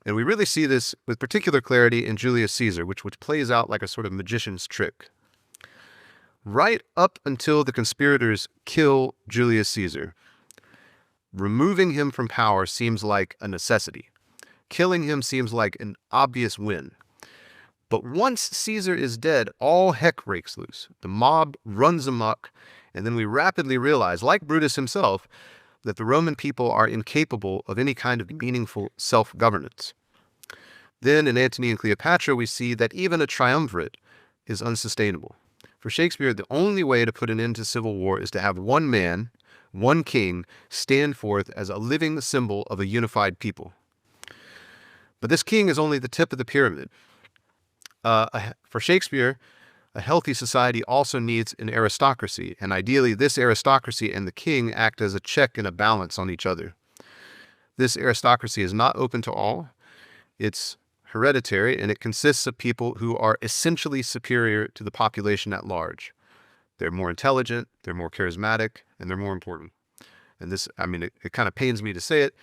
And we really see this with particular clarity in Julius Caesar, which plays out like a sort of magician's trick. Right up until the conspirators kill Julius Caesar, removing him from power seems like a necessity. Killing him seems like an obvious win. But once Caesar is dead, all heck breaks loose. The mob runs amok, and then we rapidly realize, like Brutus himself, that the Roman people are incapable of any kind of meaningful self-governance. Then in Antony and Cleopatra, we see that even a triumvirate is unsustainable. For Shakespeare, the only way to put an end to civil war is to have one man, one king, stand forth as a living symbol of a unified people. But this king is only the tip of the pyramid. For Shakespeare, a healthy society also needs an aristocracy, and ideally this aristocracy and the king act as a check and a balance on each other. This aristocracy is not open to all. It's hereditary, and it consists of people who are essentially superior to the population at large. They're more intelligent, they're more charismatic, and they're more important. And this, I mean, it kind of pains me to say it,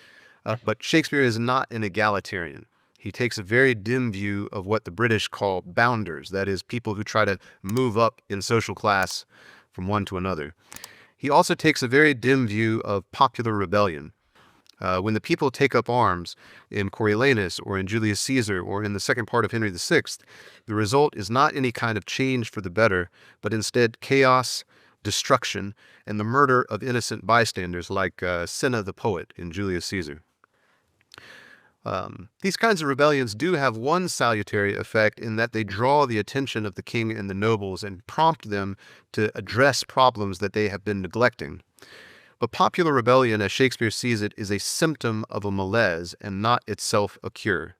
but Shakespeare is not an egalitarian. He takes a very dim view of what the British call bounders, that is, people who try to move up in social class from one to another. He also takes a very dim view of popular rebellion. When the people take up arms in Coriolanus or in Julius Caesar or in the second part of Henry VI, the result is not any kind of change for the better, but instead chaos, destruction, and the murder of innocent bystanders like Cinna the poet in Julius Caesar. These kinds of rebellions do have one salutary effect in that they draw the attention of the king and the nobles and prompt them to address problems that they have been neglecting. But popular rebellion, as Shakespeare sees it, is a symptom of a malaise and not itself a cure,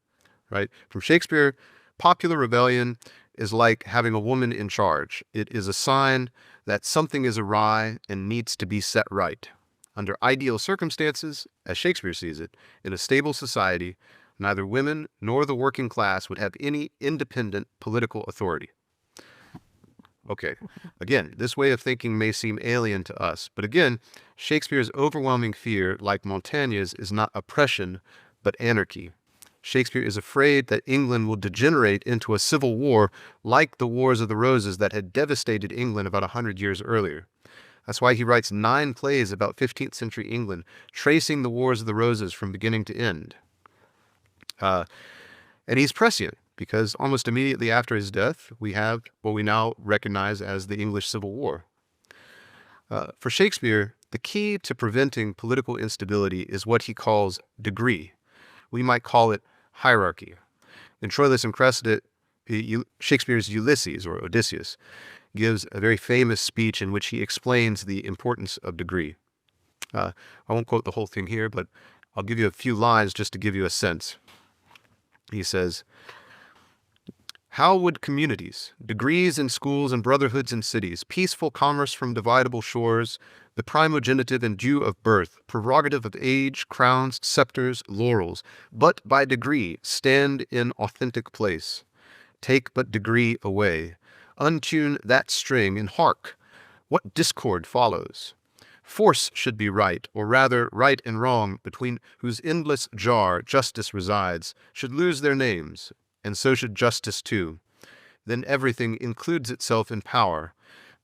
right? From Shakespeare, popular rebellion is like having a woman in charge. It is a sign that something is awry and needs to be set right. Under ideal circumstances, as Shakespeare sees it, in a stable society, neither women nor the working class would have any independent political authority. Okay, again, this way of thinking may seem alien to us, but again, Shakespeare's overwhelming fear, like Montaigne's, is not oppression, but anarchy. Shakespeare is afraid that England will degenerate into a civil war like the Wars of the Roses that had devastated England about 100 years earlier. That's why he writes 9 plays about 15th century England, tracing the Wars of the Roses from beginning to end. And he's prescient, because almost immediately after his death, we have what we now recognize as the English Civil War. For Shakespeare, the key to preventing political instability is what he calls degree. We might call it hierarchy. In Troilus and Cressida, Shakespeare's Ulysses, or Odysseus, gives a very famous speech in which he explains the importance of degree. I won't quote the whole thing here, but I'll give you a few lines just to give you a sense. He says, "How would communities, degrees in schools and brotherhoods in cities, peaceful commerce from dividable shores, the primogenitive and due of birth, prerogative of age, crowns, scepters, laurels, but by degree stand in authentic place, take but degree away, untune that string, and hark, what discord follows? Force should be right, or rather right and wrong, between whose endless jar justice resides, should lose their names, and so should justice too. Then everything includes itself in power,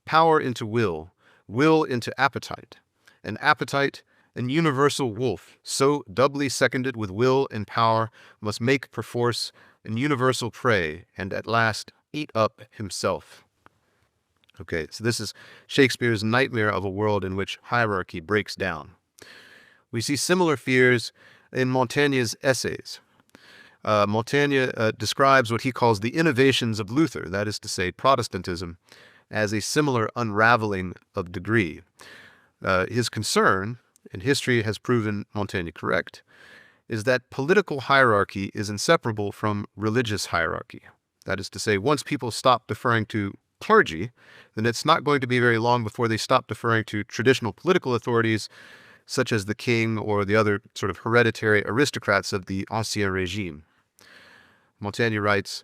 power into will, will into appetite, an appetite, an universal wolf, so doubly seconded with will and power, must make perforce an universal prey, and at last eat up himself." Okay, so this is Shakespeare's nightmare of a world in which hierarchy breaks down. We see similar fears in Montaigne's essays. Montaigne describes what he calls the innovations of Luther, that is to say, Protestantism, as a similar unraveling of degree. His concern, and history has proven Montaigne correct, is that political hierarchy is inseparable from religious hierarchy. That is to say, once people stop deferring to clergy, then it's not going to be very long before they stop deferring to traditional political authorities, such as the king or the other sort of hereditary aristocrats of the Ancien Régime. Montaigne writes,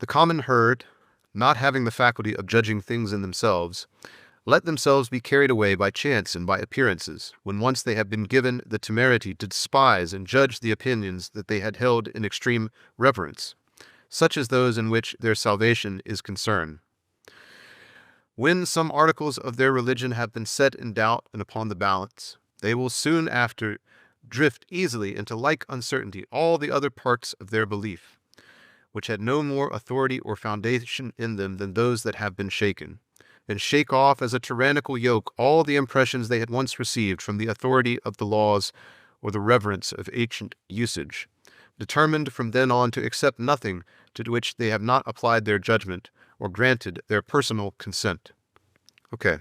"The common herd, not having the faculty of judging things in themselves, let themselves be carried away by chance and by appearances, when once they have been given the temerity to despise and judge the opinions that they had held in extreme reverence, such as those in which their salvation is concerned. When some articles of their religion have been set in doubt and upon the balance, they will soon after drift easily into like uncertainty all the other parts of their belief, which had no more authority or foundation in them than those that have been shaken, and shake off as a tyrannical yoke all the impressions they had once received from the authority of the laws or the reverence of ancient usage, determined from then on to accept nothing to which they have not applied their judgment or granted their personal consent." Okay.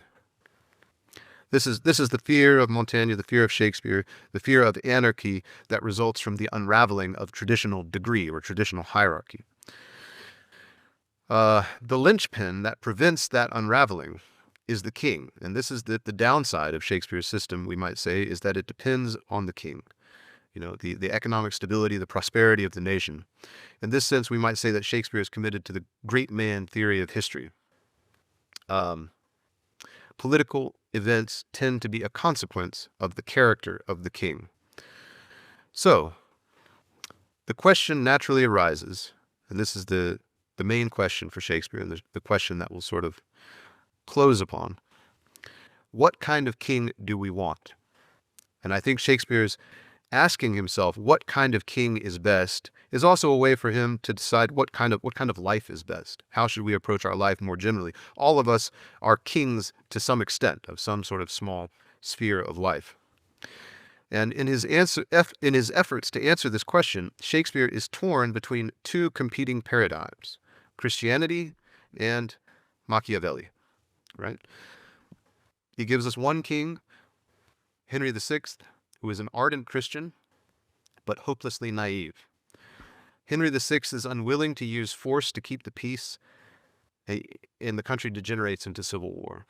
This is the fear of Montaigne, the fear of Shakespeare, the fear of anarchy that results from the unraveling of traditional degree or traditional hierarchy. The linchpin that prevents that unraveling is the king. And this is the downside of Shakespeare's system, we might say, is that it depends on the king. the economic stability, the prosperity of the nation. In this sense, we might say that Shakespeare is committed to the great man theory of history. Political events tend to be a consequence of the character of the king. So, the question naturally arises, and this is the main question for Shakespeare, and the question that we'll sort of close upon. What kind of king do we want? And I think Shakespeare's asking himself what kind of king is best is also a way for him to decide what kind of life is best. How should we approach our life more generally? All of us are kings to some extent of some sort of small sphere of life. And in his efforts to answer this question, Shakespeare is torn between two competing paradigms, Christianity and Machiavelli, right? He gives us one king, Henry VI, who is an ardent Christian, but hopelessly naive. Henry VI is unwilling to use force to keep the peace, and the country degenerates into civil war.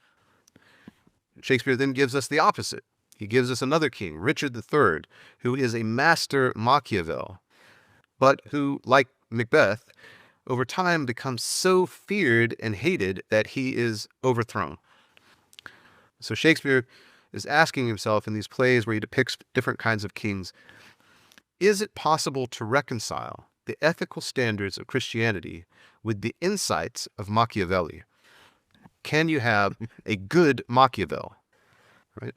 Shakespeare then gives us the opposite. He gives us another king, Richard III, who is a master Machiavel, but who, like Macbeth, over time becomes so feared and hated that he is overthrown. So Shakespeare is asking himself in these plays where he depicts different kinds of kings, is it possible to reconcile the ethical standards of Christianity with the insights of Machiavelli? Can you have a good Machiavel, right?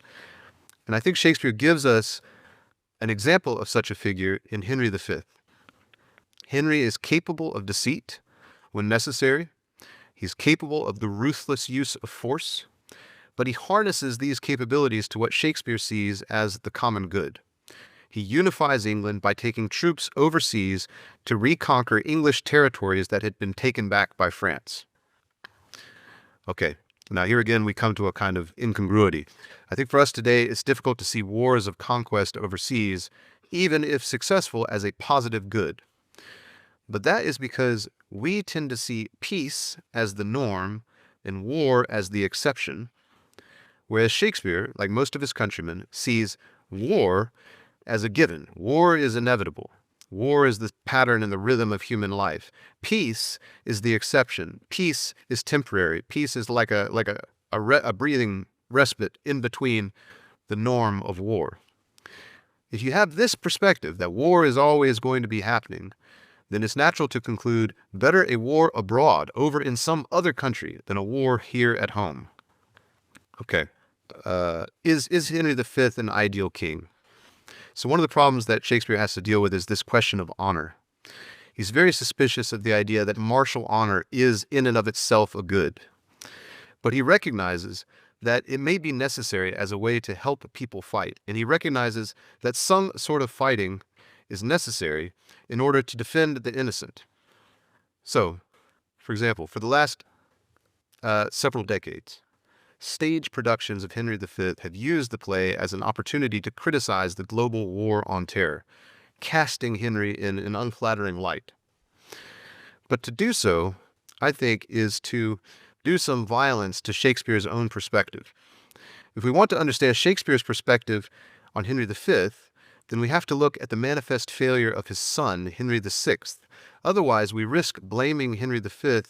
And I think Shakespeare gives us an example of such a figure in Henry V. Henry is capable of deceit when necessary. He's capable of the ruthless use of force, but he harnesses these capabilities to what Shakespeare sees as the common good. He unifies England by taking troops overseas to reconquer English territories that had been taken back by France. Okay, now here again we come to a kind of incongruity. I think for us today it's difficult to see wars of conquest overseas, even if successful, as a positive good. But that is because we tend to see peace as the norm and war as the exception, whereas Shakespeare, like most of his countrymen, sees war as a given. War is inevitable. War is the pattern and the rhythm of human life. Peace is the exception. Peace is temporary. Peace is like a breathing respite in between the norm of war. If you have this perspective that war is always going to be happening, then it's natural to conclude better a war abroad over in some other country than a war here at home. Okay, is Henry V an ideal king? So one of the problems that Shakespeare has to deal with is this question of honor. He's very suspicious of the idea that martial honor is in and of itself a good. But he recognizes that it may be necessary as a way to help people fight. And he recognizes that some sort of fighting is necessary in order to defend the innocent. So, for example, for the last several decades, stage productions of Henry V have used the play as an opportunity to criticize the global war on terror, casting Henry in an unflattering light. But to do so, I think, is to do some violence to Shakespeare's own perspective. If we want to understand Shakespeare's perspective on Henry V, then we have to look at the manifest failure of his son, Henry VI. Otherwise, we risk blaming Henry V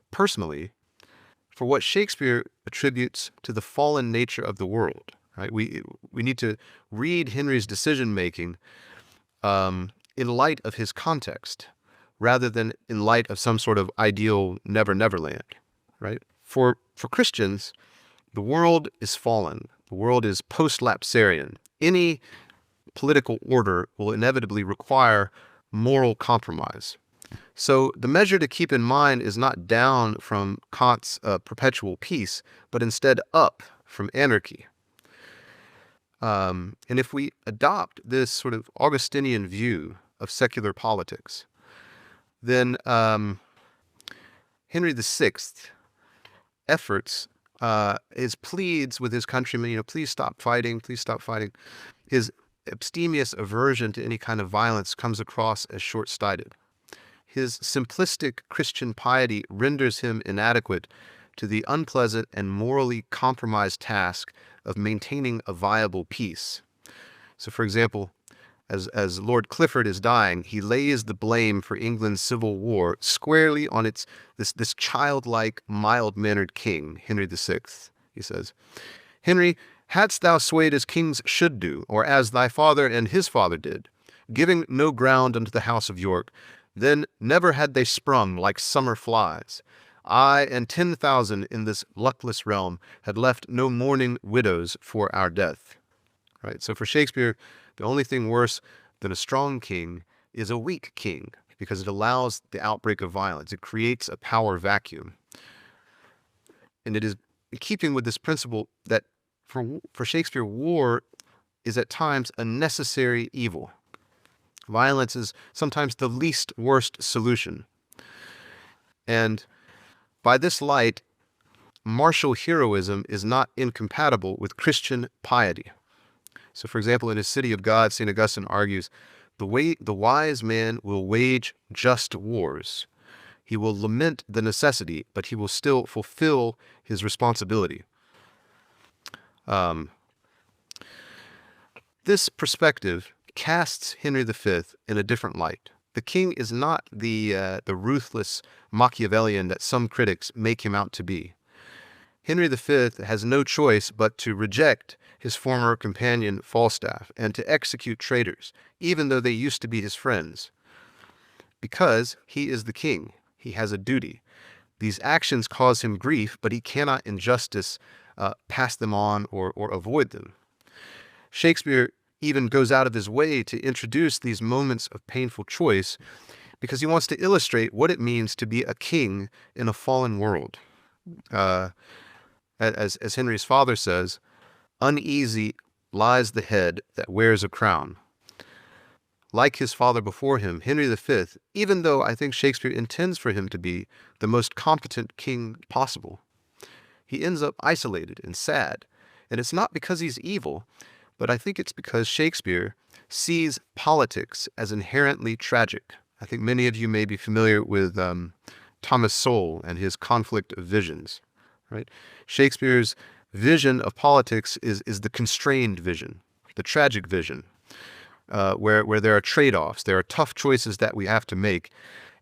personally for what Shakespeare attributes to the fallen nature of the world. Right? We need to read Henry's decision-making in light of his context, rather than in light of some sort of ideal never-never land. Right? For Christians, the world is fallen. The world is post-lapsarian. Any political order will inevitably require moral compromise. So the measure to keep in mind is not down from Kant's perpetual peace, but instead up from anarchy. And if we adopt this sort of Augustinian view of secular politics, then Henry VI efforts, his pleads with his countrymen, please stop fighting, his abstemious aversion to any kind of violence comes across as short-sighted. His simplistic Christian piety renders him inadequate to the unpleasant and morally compromised task of maintaining a viable peace. So, for example, as Lord Clifford is dying, he lays the blame for England's civil war squarely on this childlike, mild-mannered king, Henry VI. He says, "Henry, hadst thou swayed as kings should do, or as thy father and his father did, giving no ground unto the house of York, then never had they sprung like summer flies. I and 10,000 in this luckless realm had left no mourning widows for our death." Right? So for Shakespeare, the only thing worse than a strong king is a weak king, because it allows the outbreak of violence. It creates a power vacuum. And it is in keeping with this principle that for Shakespeare, war is at times a necessary evil. Violence is sometimes the least worst solution. And by this light, martial heroism is not incompatible with Christian piety. So, for example, in his City of God, St. Augustine argues, the wise man will wage just wars. He will lament the necessity, but he will still fulfill his responsibility. This perspective casts Henry V in a different light. The king is not the ruthless Machiavellian that some critics make him out to be. Henry V has no choice but to reject his former companion Falstaff and to execute traitors, even though they used to be his friends. Because he is the king, he has a duty. These actions cause him grief, but he cannot in justice pass them on or avoid them. Shakespeare even goes out of his way to introduce these moments of painful choice because he wants to illustrate what it means to be a king in a fallen world. As Henry's father says, "Uneasy lies the head that wears a crown." Like his father before him, Henry V, even though I think Shakespeare intends for him to be the most competent king possible, he ends up isolated and sad. And it's not because he's evil, but I think it's because Shakespeare sees politics as inherently tragic. I think many of you may be familiar with Thomas Sowell and his conflict of visions, right? Shakespeare's vision of politics is the constrained vision, the tragic vision, where there are trade-offs, there are tough choices that we have to make,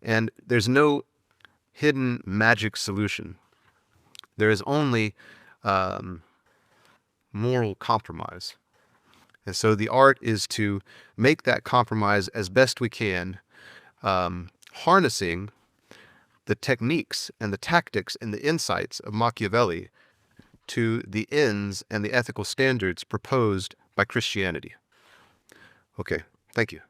and there's no hidden magic solution. There is only moral compromise. And so the art is to make that compromise as best we can, harnessing the techniques and the tactics and the insights of Machiavelli to the ends and the ethical standards proposed by Christianity. Okay, thank you.